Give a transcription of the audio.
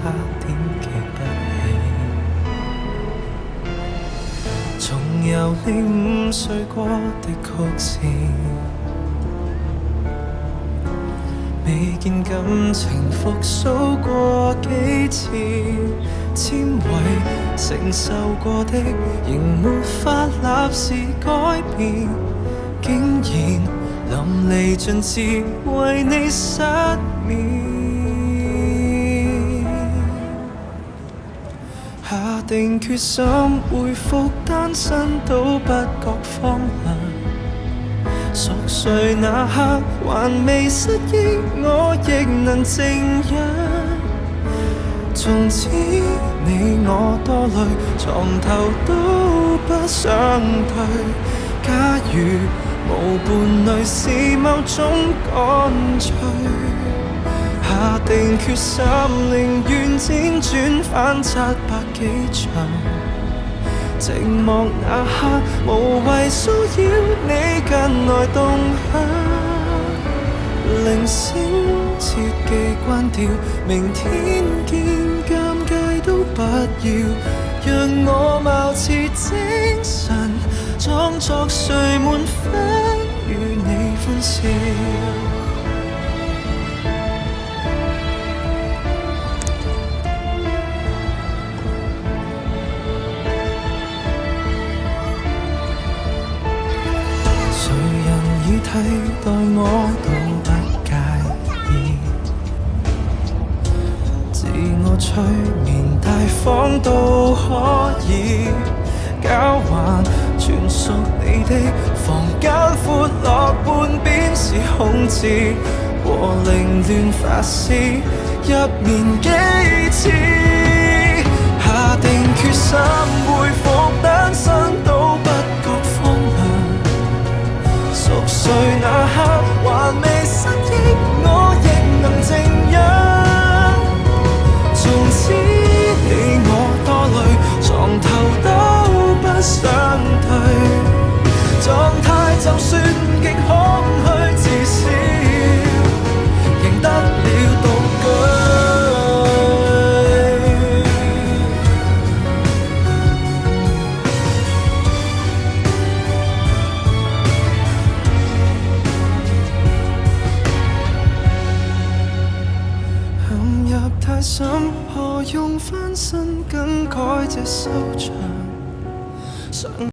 差點記不起，重遊你5歲過的曲線，未見感情復甦過幾次，纖維承受過的仍沒法立時改變，竟然淋漓盡致為你失眠。下定決心恢復單身都不覺荒涼，熟睡那刻還未失憶，我亦能靜養。從此你我多累，床頭都不想退。假如無伴侶是某種乾脆，下定決心寧願輾轉反側百幾場。寂寞那刻無謂騷擾你近來動向，鈴聲切記關掉，明天見尷尬都不要，讓我貌似精神，裝作睡滿分與你歡笑。替代我都不介意，自我催眠大方都可以，交還全屬你的房間，闊落半邊是空置，和凌亂發洩入眠幾次，下定決心恢復單身都不覺荒涼。熟睡那刻還未失憶，我亦能靜養。從此你我多累，床頭都不想退，狀態就算極空虛，至少贏得了獨居。太深，何用翻身更改這收場？